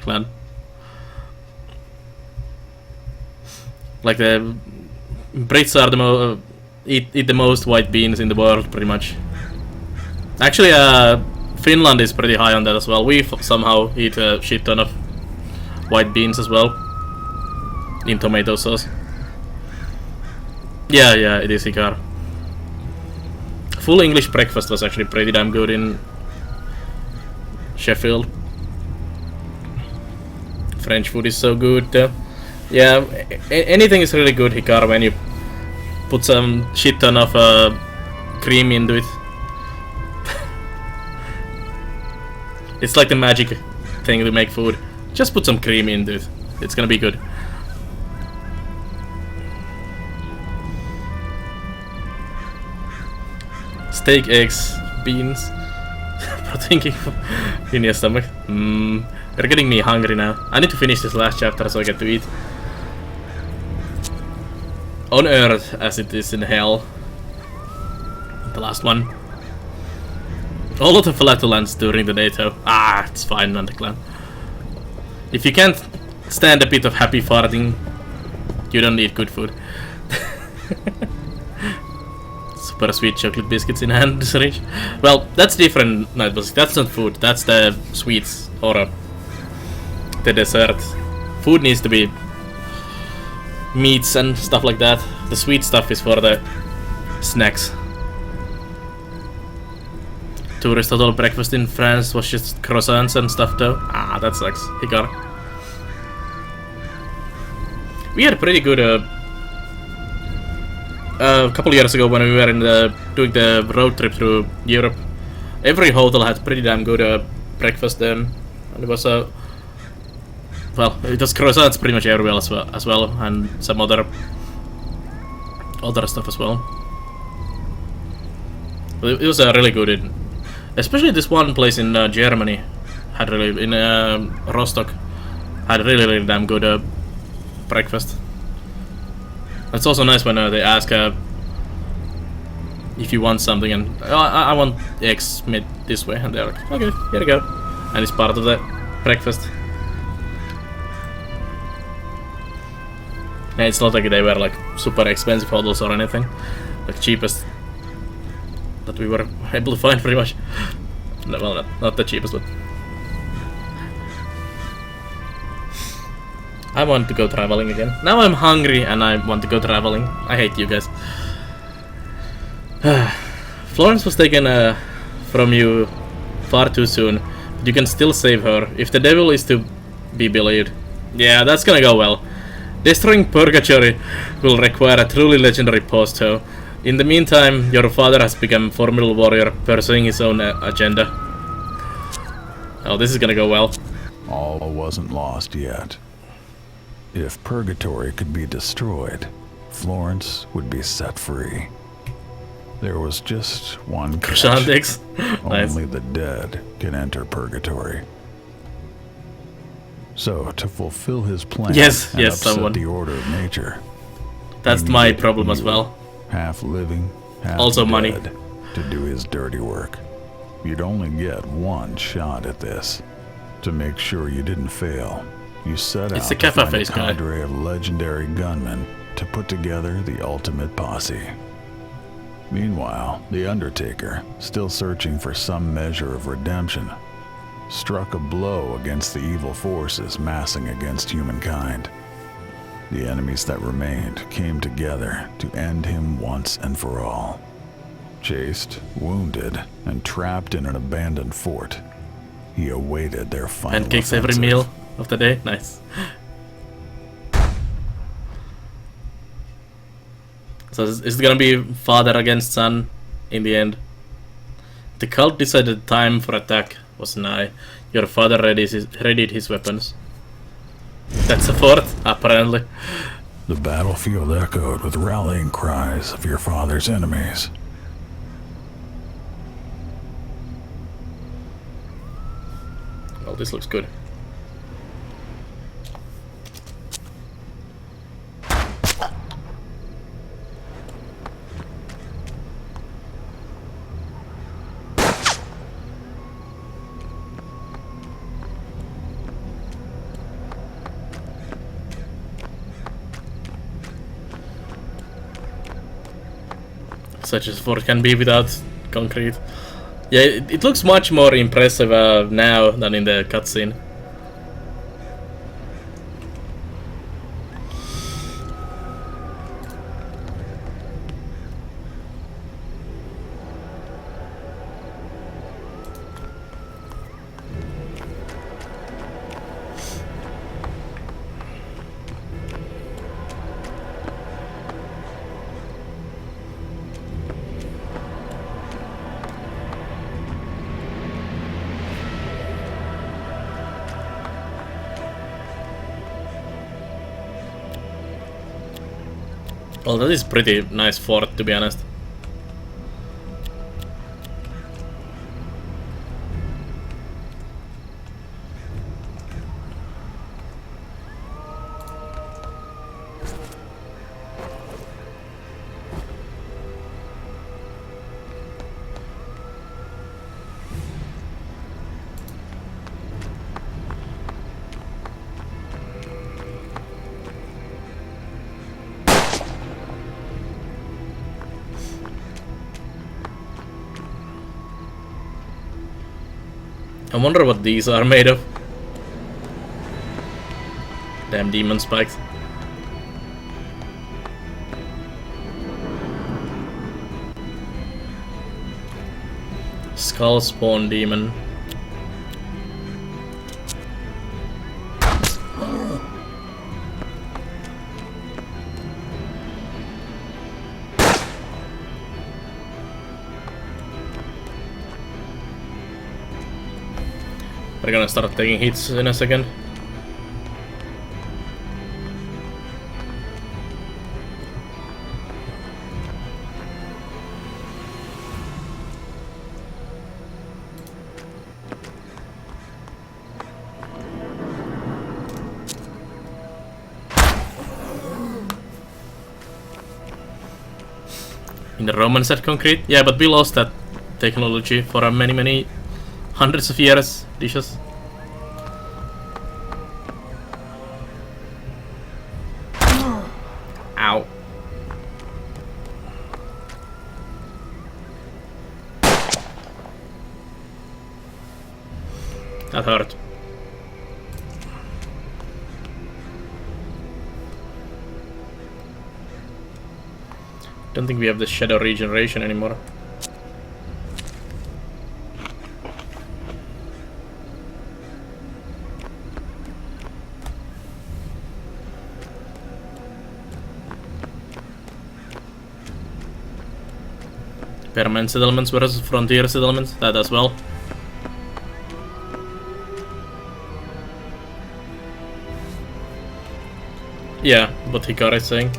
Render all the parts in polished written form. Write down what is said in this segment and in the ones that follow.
clan. Like the Brits are the eat the most white beans in the world, pretty much. Actually, Finland is pretty high on that as well. We somehow eat a shit ton of white beans as well in tomato sauce. Yeah, it is Hikar. Full English breakfast was actually pretty damn good in Sheffield. French food is so good. Yeah, anything is really good, Hikar, when you put some shit ton of cream into it. It's like the magic thing to make food. Just put some cream into it. It's gonna be good. Steak, eggs, beans. Thinking in your stomach. You're getting me hungry now. I need to finish this last chapter so I get to eat. On Earth as it is in Hell. The last one. A lot of flatulence during the day though. It's fine, Underclan. If you can't stand a bit of happy farting, you don't need good food. Super sweet chocolate biscuits in hand syringe. Well, that's different, Nightbus. That's not food, that's the sweets or the dessert. Food needs to be meats and stuff like that. The sweet stuff is for the snacks. Tourist hotel breakfast in France was just croissants and stuff though. That sucks. Hikar. We had pretty good a couple years ago when we were in doing the road trip through Europe. Every hotel had pretty damn good breakfast then, and it was well, it was croissants pretty much everywhere as well, and some other stuff as well. But it was really good. Especially this one place in Germany had really in Rostock had really damn good breakfast. It's also nice when they ask if you want something, and I want eggs made this way, and they're like, okay, here you go, and it's part of the breakfast. And it's not like they were like super expensive hotels or anything, like cheapest that we were able to find pretty much. No, well, not the cheapest, but I want to go traveling again. Now I'm hungry and I want to go traveling. I hate you guys. Florence was taken from you far too soon, but you can still save her, if the devil is to be believed. Yeah, that's gonna go well. Destroying Purgatory will require a truly legendary post, though. In the meantime, your father has become a formidable warrior, pursuing his own agenda. Oh, this is gonna go well. All wasn't lost yet. If Purgatory could be destroyed, Florence would be set free. There was just one catch. Nice. Only the dead can enter Purgatory. So, to fulfill his plan and upset someone. the order of nature, that's my problem as well. Half living, half also dead, money, to do his dirty work. You'd only get one shot at this. To make sure you didn't fail, you set out to find a cadre of legendary gunmen to put together the ultimate posse. Meanwhile, the Undertaker, still searching for some measure of redemption, struck a blow against the evil forces massing against humankind. The enemies that remained came together to end him once and for all. Chased, wounded, and trapped in an abandoned fort, he awaited their final pancakes every meal of the day. Nice. So is it gonna be father against son in the end? The cult decided time for attack was nigh. Your father readied his weapons. That's a fort, apparently. The battlefield echoed with rallying cries of your father's enemies. Well, this looks good. such as fort can be without concrete. Yeah, it looks much more impressive now than in the cutscene. Well, that is pretty nice fort, to be honest. I wonder what these are made of. Damn demon spikes. Skull spawn demon. We're gonna start taking hits in a second. In the Roman set concrete? Yeah, but we lost that technology for many hundreds of years, dishes. Ow. That hurt. Don't think we have the shadow regeneration anymore. Permanent settlements versus frontier settlements, that as well. Yeah, what Hikari is saying.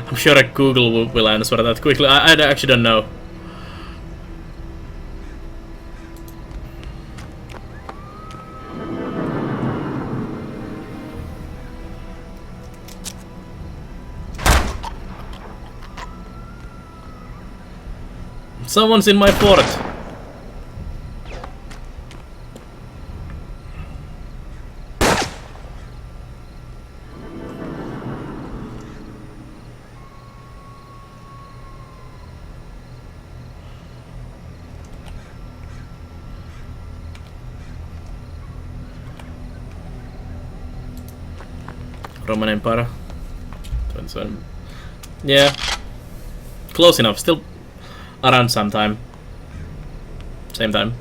I'm sure Google will answer that quickly. I actually don't know. Someone's in my fort. Roman Empire. 27. Yeah. Close enough. Still around some time. Same time.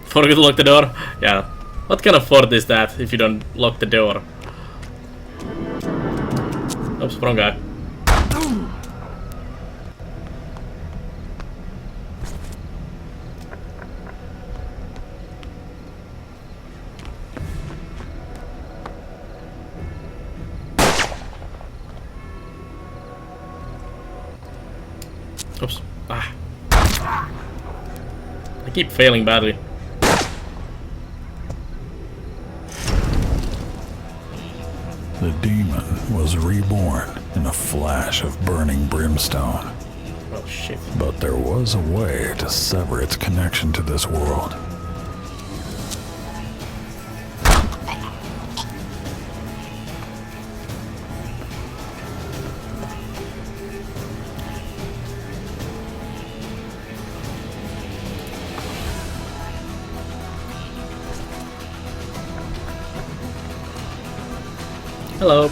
Forget to lock the door? Yeah. What kind of fort is that if you don't lock the door? Oops, wrong guy. Oops. Ah. keep failing badly. The demon was reborn in a flash of burning brimstone. Oh shit. But there was a way to sever its connection to this world. Hello.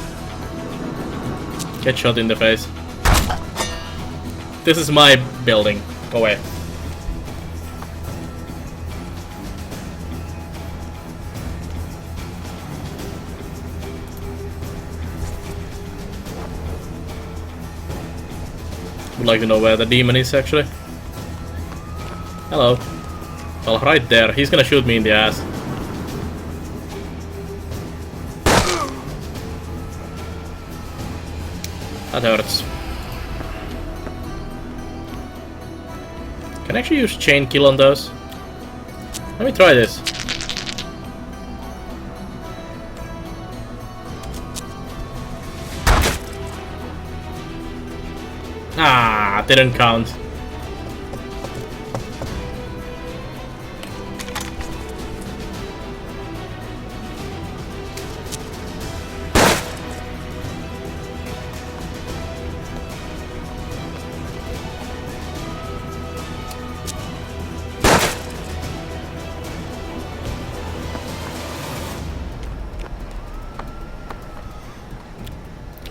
Get shot in the face. This is my building. Go away. Would like to know where the demon is actually. Hello. Well, right there. He's gonna shoot me in the ass. That hurts. Can I actually use chain kill on those? Let me try this. Ah, didn't count.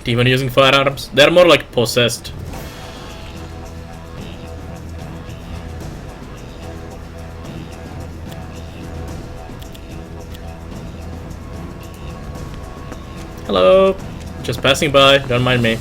Demon using firearms? They're more like possessed. Hello. Just passing by, don't mind me.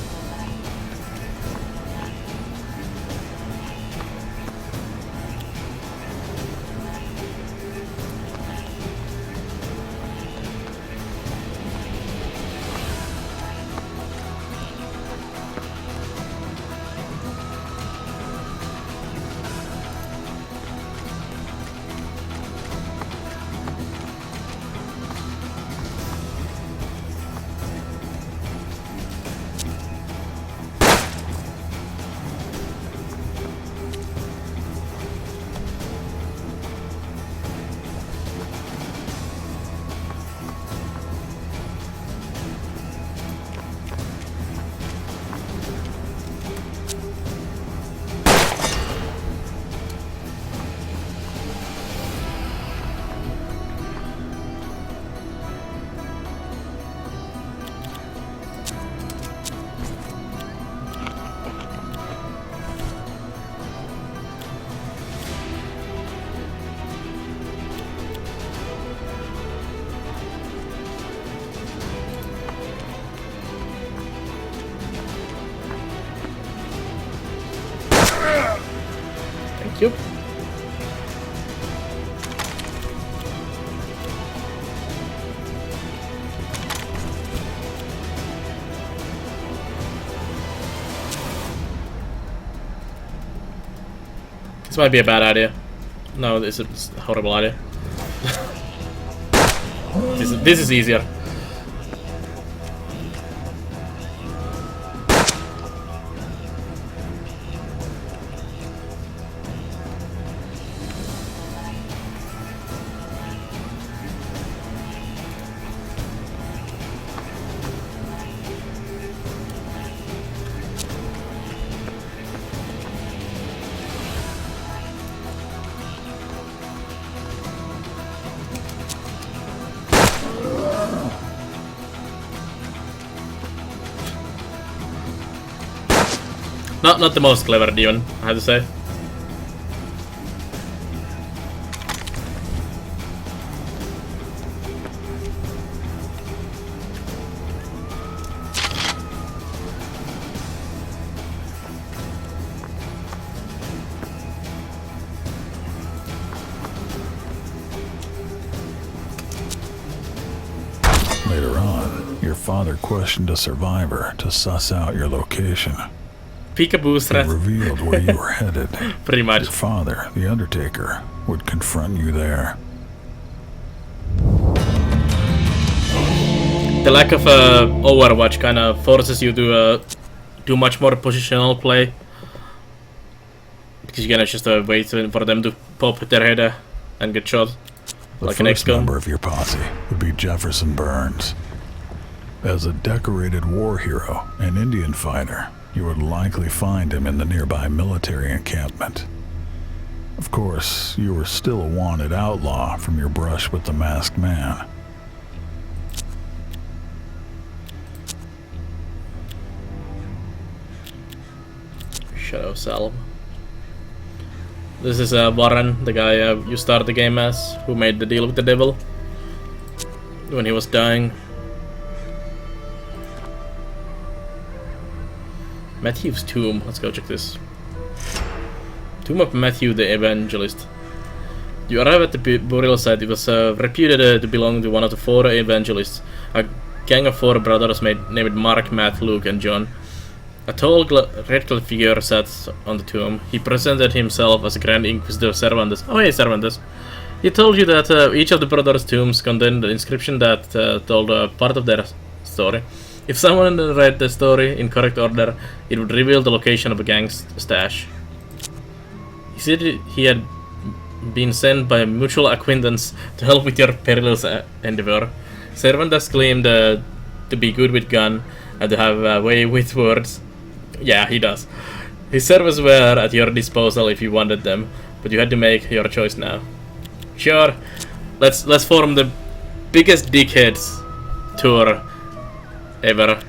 Thank you. This might be a bad idea. No, this is a horrible idea. This is easier. Not the most clever demon, I have to say. Later on, your father questioned a survivor to suss out your location. peekaboo threat. It revealed where you were headed. Pretty much. Your father, the Undertaker, would confront you there. The lack of Overwatch kind of forces you to do much more positional play. Because you can just wait for them to pop their head and get shot. Like an first XCOM. member of your posse would be Jefferson Burns. As a decorated war hero and Indian fighter, you would likely find him in the nearby military encampment. Of course, you were still a wanted outlaw from your brush with the Masked Man. Shadow Salve. This is Warren, the guy you start the game as, who made the deal with the devil when he was dying. Matthew's tomb. Let's go check this. Tomb of Matthew the Evangelist. You arrive at the burial site. It was reputed to belong to one of the 4 evangelists, a gang of 4 brothers named Mark, Matt, Luke, and John. A tall red-clad figure sat on the tomb. He presented himself as a Grand Inquisitor Cervantes. Oh hey, Cervantes. He told you that each of the brothers' tombs contained an inscription that told part of their story. If someone read the story in correct order, it would reveal the location of a gang's stash. He said he had been sent by a mutual acquaintance to help with your perilous endeavor. Cervantes claimed to be good with gun and to have a way with words. Yeah, he does. His servers were at your disposal if you wanted them, but you had to make your choice now. Sure, let's form the biggest dickheads tour ever.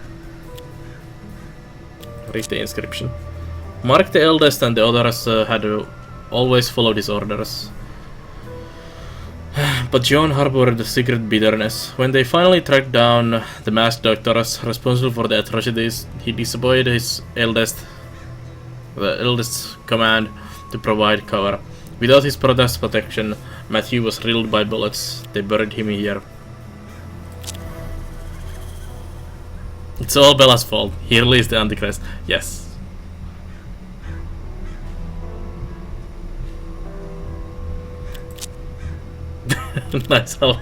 Read the inscription. Mark the eldest and the others had always followed his orders. But John harbored a secret bitterness. When they finally tracked down the masked doctors responsible for the atrocities, he disobeyed his eldest's command to provide cover. Without his brother's protection, Matthew was riddled by bullets. They buried him here. It's all Bella's fault. He released the Antichrist. Yes. Nice help.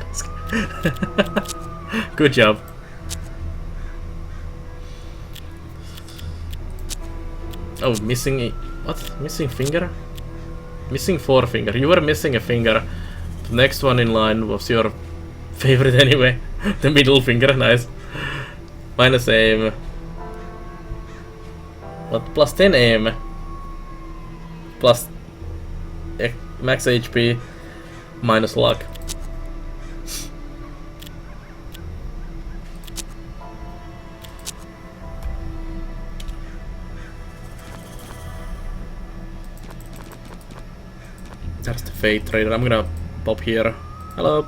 Good job. Oh, missing what? Missing finger? Missing forefinger. You were missing a finger. The next one in line was your favorite anyway. The middle finger, nice. Minus aim. What? Plus 10 aim. Plus max HP. Minus luck. That's the Fate Trader. I'm gonna pop here. Hello.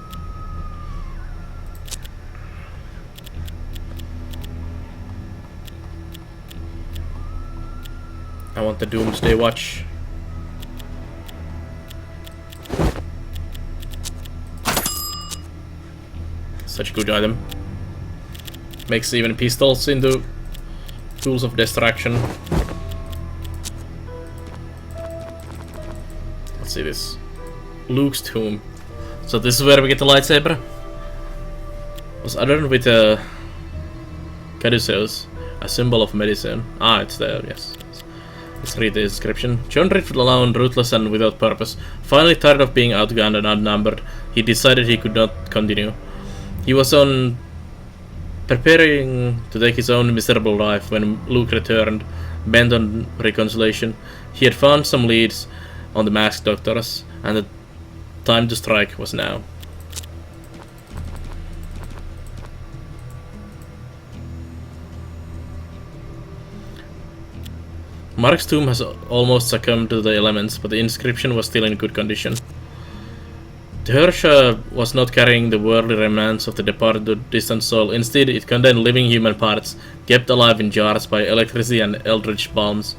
I want the Doomsday Watch. Such a good item. Makes even pistols into tools of destruction. Let's see this. Luke's tomb. So this is where we get the lightsaber. Was adorned with a caduceus, a symbol of medicine. Ah, it's there, yes. Let's read the description. John drifted alone, ruthless and without purpose. Finally tired of being outgunned and outnumbered, he decided he could not continue. He was preparing to take his own miserable life when Luke returned, bent on reconciliation. He had found some leads on the masked doctors, and the time to strike was now. Mark's tomb has almost succumbed to the elements, but the inscription was still in good condition. The hearse was not carrying the worldly remnants of the departed distant soul. Instead, it contained living human parts, kept alive in jars by electricity and eldritch balms.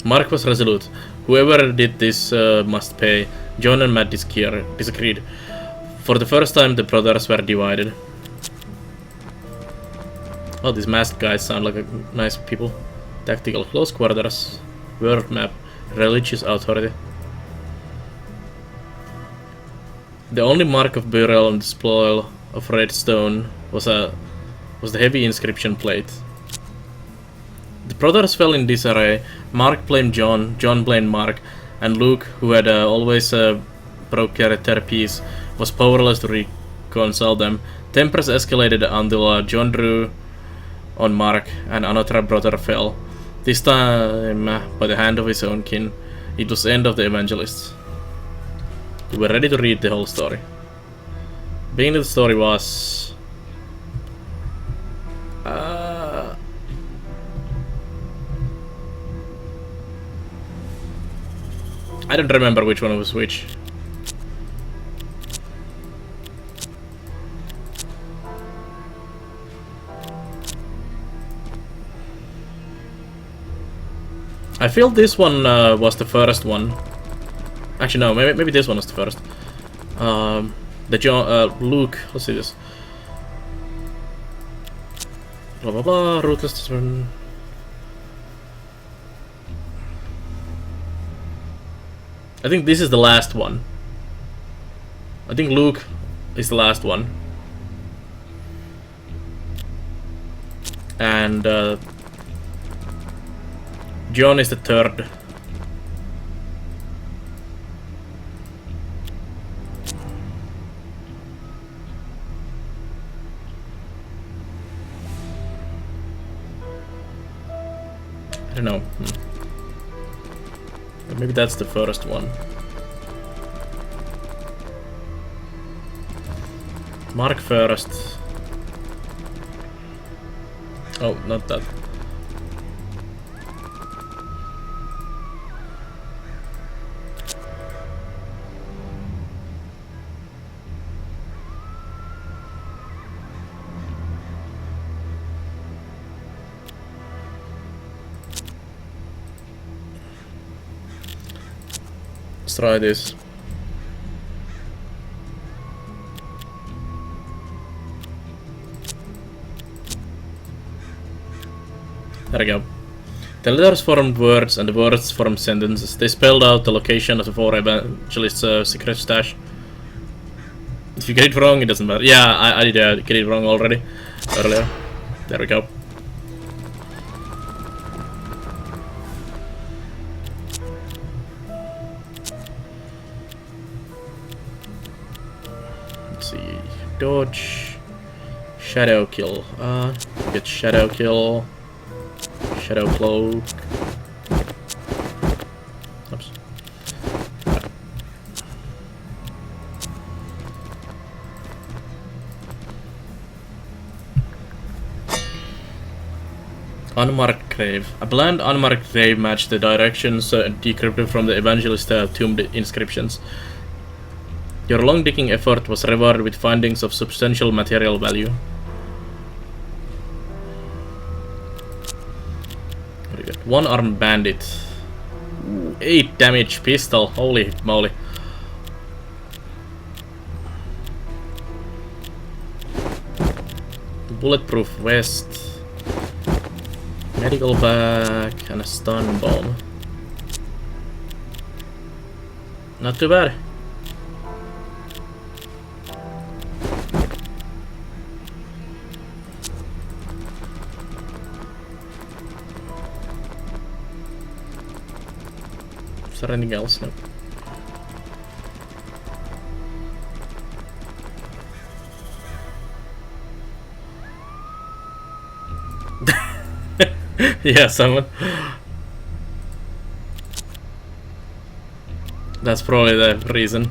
Mark was resolute. Whoever did this must pay. John and Matt disagreed. For the first time, the brothers were divided. Oh, these masked guys sound like nice people. Tactical close quarters, world map, religious authority. The only mark of burial on the spoil of red stone was the heavy inscription plate. The brothers fell in disarray. Mark blamed John, John blamed Mark, and Luke, who had always brokered their peace, was powerless to reconcile them. Tempers escalated until John drew on Mark, and another brother fell. This time by the hand of his own kin. It was the end of the evangelists. We were ready to read the whole story. Beginning of the story was... I don't remember which one was which. I feel this one was the first one. Actually, no, maybe this one was the first. The John, Luke, let's see this. Blah blah blah, ruthless. I think this is the last one. I think Luke is the last one. And John is the third. I don't know. Maybe that's the first one. Mark first. Oh, not that. Let's try this. There we go. The letters formed words and the words formed sentences. They spelled out the location of the four evangelists' secret stash. If you get it wrong, it doesn't matter. Yeah, I did get it wrong already. Earlier. There we go. Let's see. Dodge. Shadow kill. Get shadow kill. Shadow cloak. Oops. Unmarked grave. A bland unmarked grave matched the directions decrypted from the evangelist tomb inscriptions. Your long digging effort was rewarded with findings of substantial material value. One-armed bandit. Ooh, 8 damage pistol. Holy moly. Bulletproof vest. Medical bag and a stun bomb. Not too bad. Is there anything else? No. Yeah, someone. That's probably the reason.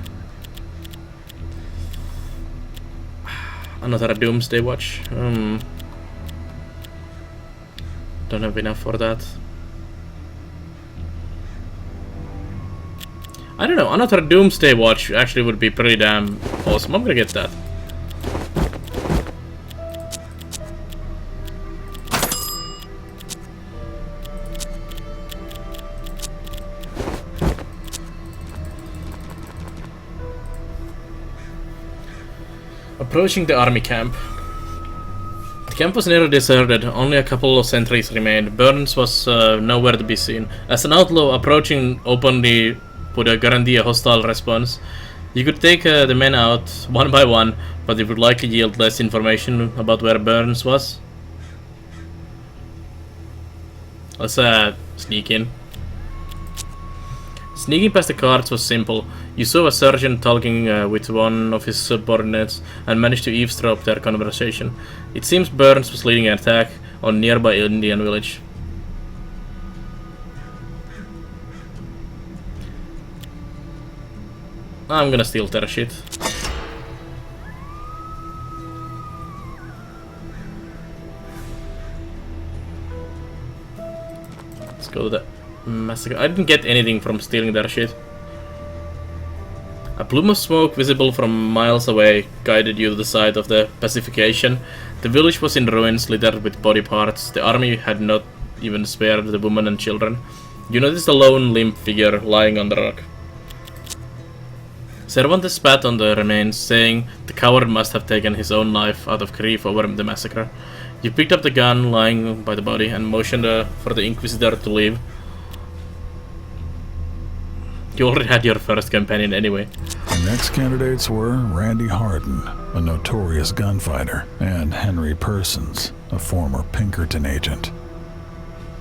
Another Doomsday Watch. Don't have enough for that. I don't know, another Doomsday Watch actually would be pretty damn awesome. I'm gonna get that. Approaching the army camp. The camp was nearly deserted, only a couple of sentries remained. Burns was nowhere to be seen. As an outlaw, approaching openly would guarantee a hostile response. You could take the men out one by one, but it would likely yield less information about where Burns was. Let's sneak in. Sneaking past the guards was simple. You saw a sergeant talking with one of his subordinates and managed to eavesdrop their conversation. It seems Burns was leading an attack on nearby Indian village. I'm gonna steal their shit. Let's go to the massacre. I didn't get anything from stealing their shit. A plume of smoke visible from miles away guided you to the site of the pacification. The village was in ruins, littered with body parts. The army had not even spared the women and children. You noticed a lone limp figure lying on the rock. Cervantes spat on the remains, saying the coward must have taken his own life out of grief over the massacre. You picked up the gun lying by the body and motioned for the Inquisitor to leave. You already had your first companion anyway. The next candidates were Randy Harden, a notorious gunfighter, and Henry Persons, a former Pinkerton agent.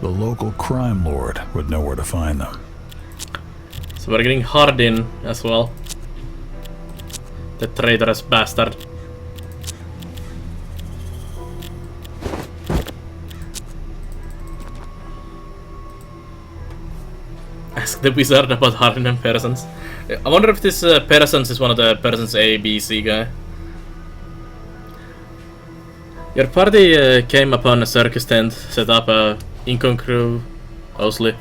The local crime lord would know where to find them. So we're getting Hardin as well. The traitorous bastard. Ask the wizard about Hardin and Persons. I wonder if this Persons is one of the Persons A, B, C guy. Your party came upon a circus tent set up incongruously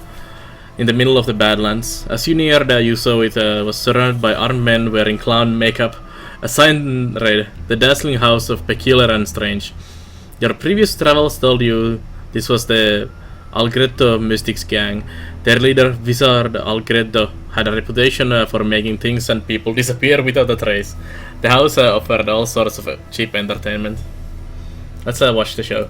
in the middle of the Badlands. As you neared, you saw it was surrounded by armed men wearing clown makeup. A sign read, "The Dazzling House of Peculiar and Strange." Your previous travels told you this was the Algretto Mystics gang. Their leader, Wizard Algretto, had a reputation for making things and people disappear without a trace. The house offered all sorts of cheap entertainment. Let's watch the show.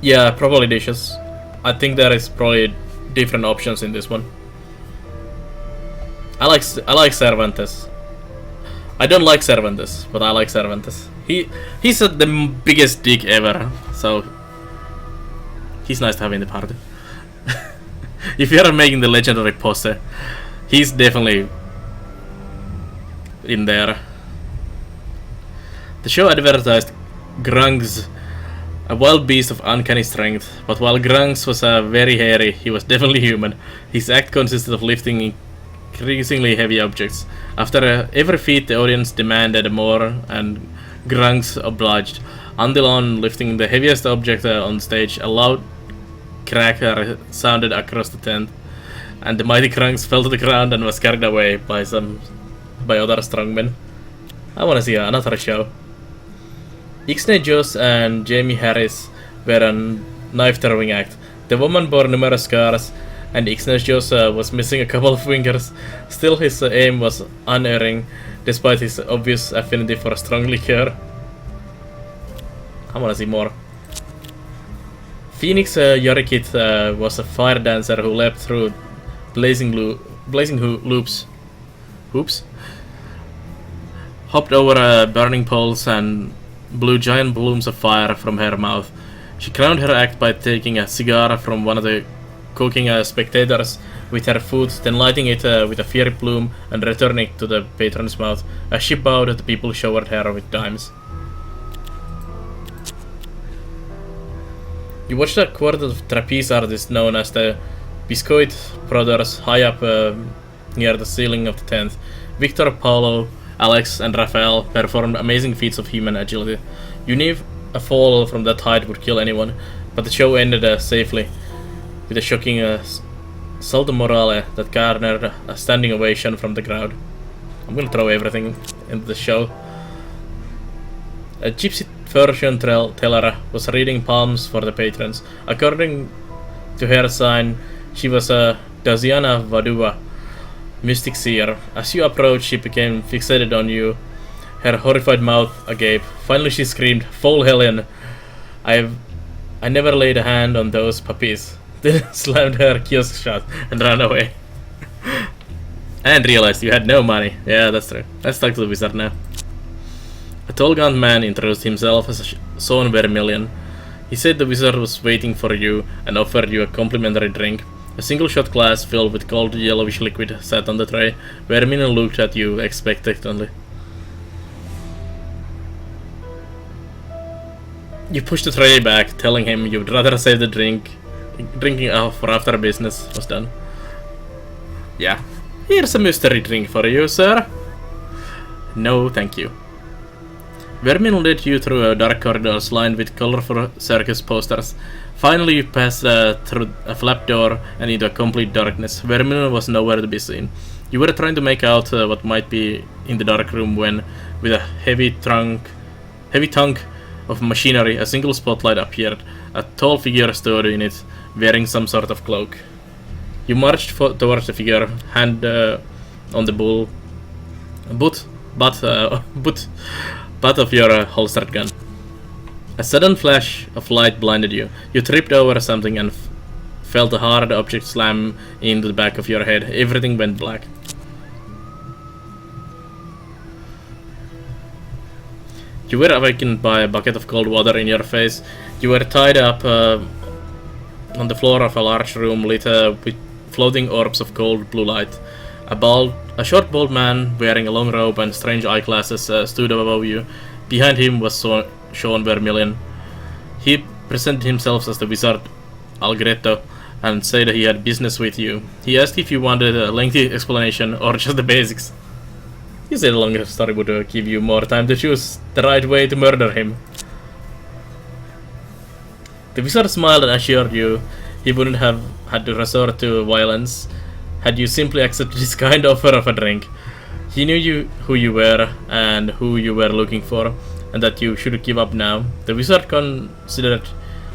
Yeah, probably dishes. I think there is probably different options in this one. I like Cervantes. I don't like Cervantes, but I like Cervantes. He's the biggest dick ever, so he's nice to have in the party. If you are making the legendary pose, he's definitely in there. The show advertised Grungs, a wild beast of uncanny strength, but while Grungs was very hairy, he was definitely human. His act consisted of lifting increasingly heavy objects. After every feat, the audience demanded more, and Grungs obliged. Until on lifting the heaviest object on stage, a loud crack sounded across the tent, and the mighty Grungs fell to the ground and was carried away by other strongmen. I want to see another show. Ixnay Joss and Jamie Harris were a knife-throwing act. The woman bore numerous scars, and Ixnay Joss was missing a couple of fingers. Still, his aim was unerring, despite his obvious affinity for strong liquor. I wanna see more. Phoenix Yorikit was a fire dancer who leapt through blazing loops, hopped over burning poles, and blew giant blooms of fire from her mouth. She crowned her act by taking a cigar from one of the cooking spectators with her foot, then lighting it with a fiery plume and returning it to the patron's mouth. As she bowed, the people showered her with dimes. You watched a quartet of trapeze artists known as the Biscoit Brothers high up near the ceiling of the tent. Victor, Paulo, Alex, and Raphael performed amazing feats of human agility. You knew a fall from that height would kill anyone, but the show ended safely with a shocking salto morale that garnered a standing ovation from the crowd. I'm gonna throw everything into the show. A gypsy fortune teller was reading palms for the patrons. According to her sign, she was Daziana Vadua, Mystic Seer. As you approach, she became fixated on you, her horrified mouth agape. Finally she screamed, "Foul Hellion! I never laid a hand on those puppies." Then slammed her kiosk shut and ran away. And realized you had no money. Yeah, that's true. Let's talk to the wizard now. A tall gaunt man introduced himself as Sean Vermilion. He said the wizard was waiting for you and offered you a complimentary drink. A single shot glass filled with cold yellowish liquid sat on the tray. Vermilion looked at you expectantly. You pushed the tray back, telling him you'd rather save the drinking for after business was done. Yeah. Here's a mystery drink for you, sir. No, thank you. Vermin led you through a dark corridors lined with colorful circus posters. Finally, you passed through a flap door and into a complete darkness. Vermin was nowhere to be seen. You were trying to make out what might be in the dark room when, with a heavy tongue of machinery, a single spotlight appeared. A tall figure stood in it, wearing some sort of cloak. You marched towards the figure, hand on the butt of your holstered gun. A sudden flash of light blinded you. You tripped over something and felt a hard object slam into the back of your head. Everything went black. You were awakened by a bucket of cold water in your face. You were tied up on the floor of a large room lit with floating orbs of cold blue light. A short bald man wearing a long robe and strange eyeglasses stood above you. Behind him was Sean Vermilion. He presented himself as the wizard Algretto and said he had business with you. He asked if you wanted a lengthy explanation or just the basics. You said a longer story would give you more time to choose the right way to murder him. The wizard smiled and assured you he wouldn't have had to resort to violence had you simply accepted his kind offer of a drink. He knew who you were and who you were looking for, and that you should give up now. The wizard considered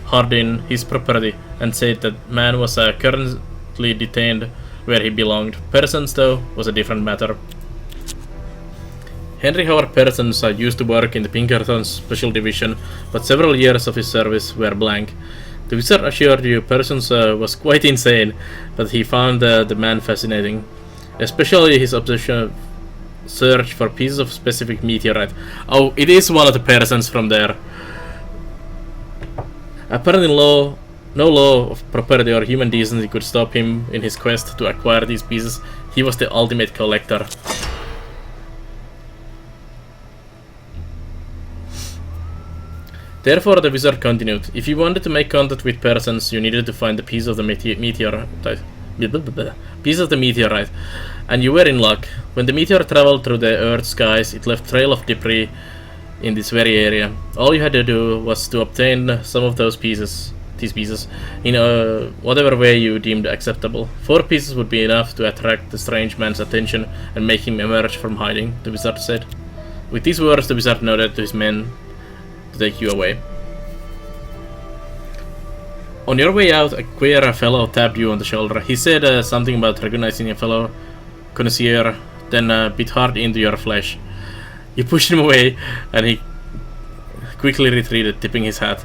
Hardin his property and said that man was currently detained where he belonged. Persons, though, was a different matter. Henry Howard Persons used to work in the Pinkerton Special Division, but several years of his service were blank. The wizard assured you Persons was quite insane, but he found the man fascinating, especially his obsession search for pieces of specific meteorite. Oh, it is one of the Persons from there. Apparently no law of property or human decency could stop him in his quest to acquire these pieces. He was the ultimate collector. Therefore, the wizard continued. If you wanted to make contact with Persons, you needed to find the piece of the meteorite. And you were in luck. When the meteor traveled through the Earth's skies, it left a trail of debris in this very area. All you had to do was to obtain some of these pieces, in whatever way you deemed acceptable. 4 pieces would be enough to attract the strange man's attention and make him emerge from hiding, the wizard said. With these words, the wizard nodded to his men to take you away. On your way out, a queer fellow tapped you on the shoulder. He said something about recognizing a fellow connoisseur, then bit hard into your flesh. You pushed him away, and he quickly retreated, tipping his hat.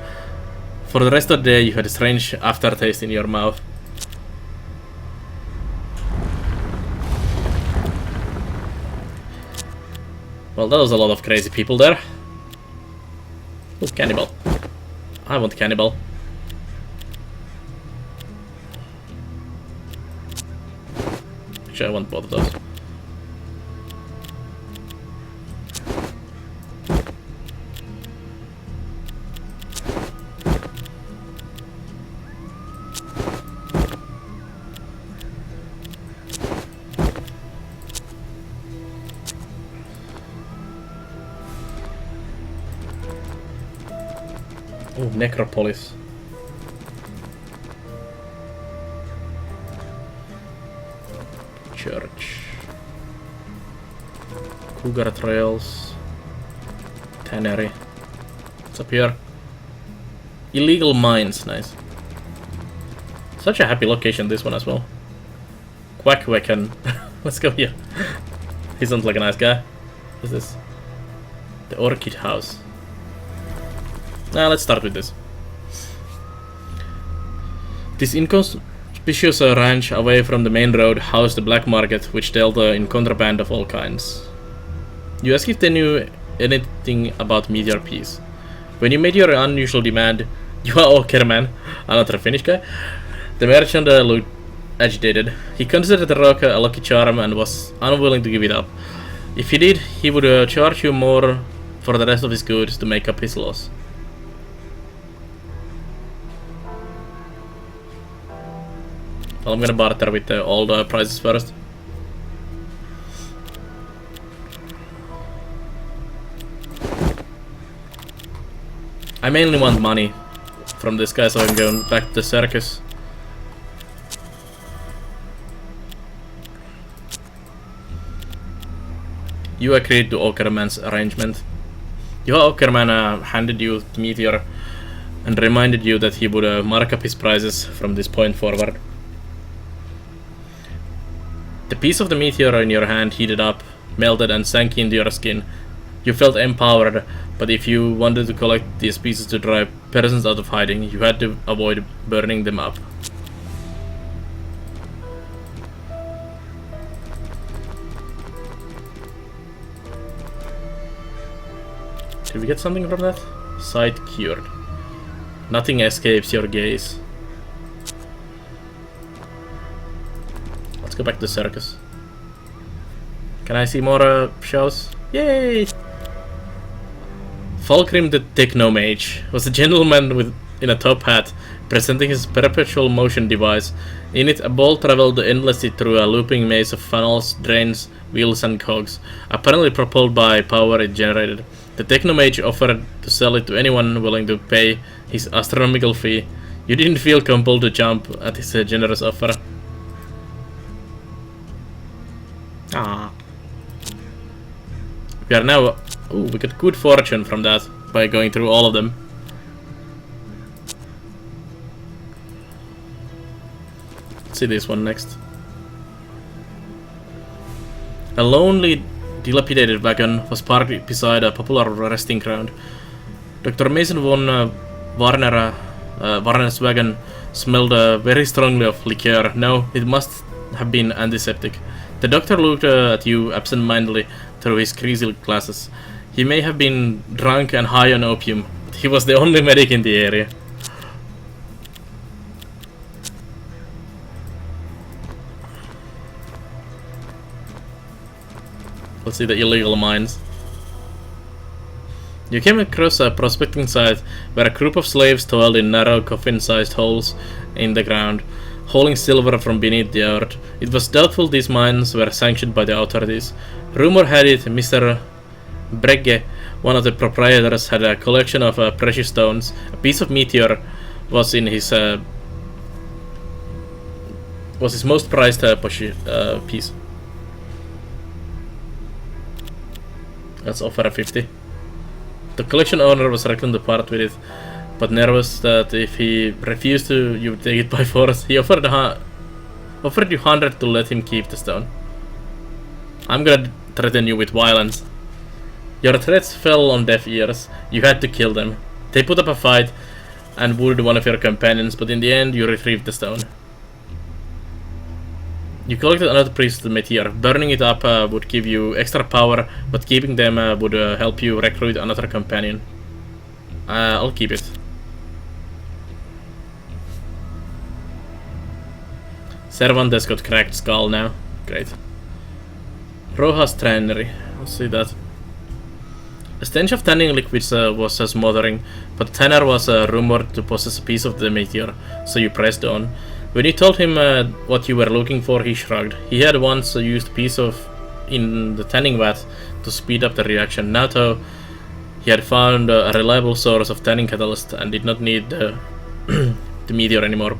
For the rest of the day, you had a strange aftertaste in your mouth. Well, that was a lot of crazy people there. Oh, cannibal. I want cannibal. Actually, I want both of those. Oh, Necropolis. Church. Cougar Trails. Tannery. What's up here? Illegal mines, nice. Such a happy location, this one as well. Quackwacken. Let's go here. He sounds like a nice guy. What's this? The Orchid House. Let's start with this. This inconspicuous ranch away from the main road housed the black market, which dealt in contraband of all kinds. You asked if they knew anything about Meteor Peace. When you made your unusual demand, you are Åkerman, another Finnish guy. The merchant looked agitated. He considered the rock a lucky charm and was unwilling to give it up. If he did, he would charge you more for the rest of his goods to make up his loss. Well, I'm gonna barter with all the prices first. I mainly want money from this guy so I can go back to the circus. You agreed to Åkerman's arrangement. Juha Åkerman handed you the meteor and reminded you that he would mark up his prices from this point forward. The piece of the meteor in your hand heated up, melted and sank into your skin. You felt empowered, but if you wanted to collect these pieces to drive persons out of hiding, you had to avoid burning them up. Did we get something from that? Sight cured. Nothing escapes your gaze. Let's go back to the circus. Can I see more shows? Yay! Fulgrim the Technomage was a gentleman in a top hat, presenting his perpetual motion device. In it, a ball traveled endlessly through a looping maze of funnels, drains, wheels and cogs, apparently propelled by power it generated. The Technomage offered to sell it to anyone willing to pay his astronomical fee. You didn't feel compelled to jump at his generous offer. We are now... Ooh, we got good fortune from that by going through all of them. Let's see this one next. A lonely, dilapidated wagon was parked beside a popular resting ground. Dr. Mason von Warner's wagon smelled very strongly of liquor. No, it must have been antiseptic. The doctor looked at you absent-mindedly through his greasy glasses. He may have been drunk and high on opium, but he was the only medic in the area. Let's see the illegal mines. You came across a prospecting site where a group of slaves toiled in narrow coffin-sized holes in the ground, hauling silver from beneath the earth. It was doubtful these mines were sanctioned by the authorities. Rumor had it Mr. Bregge, one of the proprietors, had a collection of precious stones. A piece of meteor was in his most prized piece. Let's offer a 50. The collection owner was reluctant to part with it, but nervous that if he refused to, you would take it by force. He offered you 100 to let him keep the stone. I'm gonna threaten you with violence. Your threats fell on deaf ears. You had to kill them. They put up a fight and wounded one of your companions, but in the end you retrieved the stone. You collected another piece of the meteor. Burning it up would give you extra power, but keeping them would help you recruit another companion. I'll keep it. Cervantes got cracked skull now. Great. Rojas Tannery. Let's see that. A stench of tanning liquids was smothering, but Tanner was rumored to possess a piece of the meteor, so you pressed on. When you told him what you were looking for, he shrugged. He had once used a piece in the tanning vat to speed up the reaction. Now though, he had found a reliable source of tanning catalyst and did not need the meteor anymore.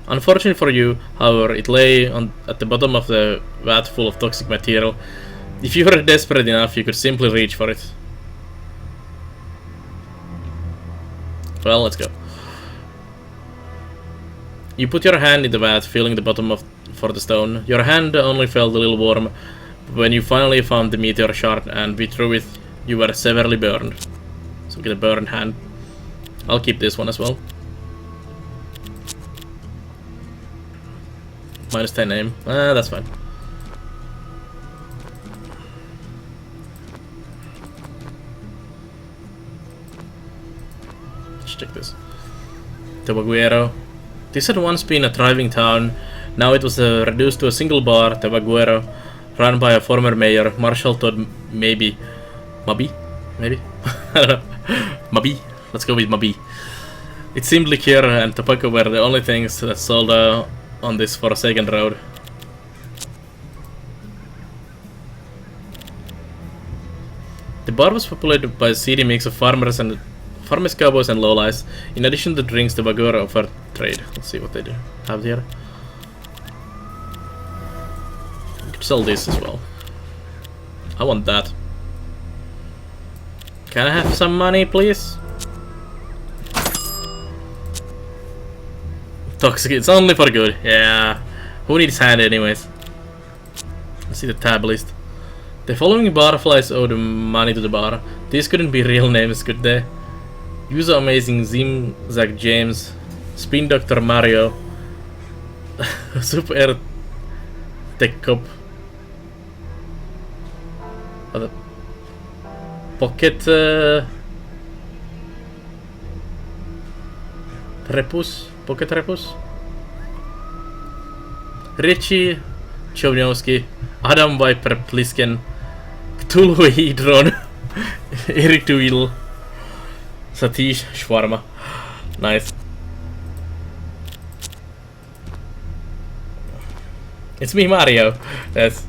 Unfortunately for you, however, it lay at the bottom of the vat full of toxic material. If you were desperate enough, you could simply reach for it. Well, let's go. You put your hand in the vat, feeling the bottom for the stone. Your hand only felt a little warm, but when you finally found the meteor shard and withdrew it, you were severely burned. So get a burned hand. I'll keep this one as well. -10 aim. That's fine. Let's check this. Tevaguero. This had once been a thriving town. Now it was reduced to a single bar, Tevaguero, run by a former mayor, Marshall Todd Maby. Maybe? I don't know. Maby. Let's go with Maby. It seemed liquor and tobacco were the only things that sold on this forsaken road. The bar was populated by a seedy mix of farmers, cowboys, and lowlights. In addition to drinks, the Bagora offered trade. Let's see what they do have here. We could sell this as well. I want that. Can I have some money, please? Toxic, it's only for good. Yeah. Who needs hand anyways? Let's see the tab list. The following barflies owe the money to the bar. These couldn't be real names, could they? User Amazing, Zim, Zach James, Spin Doctor Mario, Super Air Tech Cop, Pocket Repus, Richie Chovnowski, Adam Viper Plisken, Cthulhu Hedron, Eric Duil, Satish Shwarma. Nice. It's me, Mario. Yes.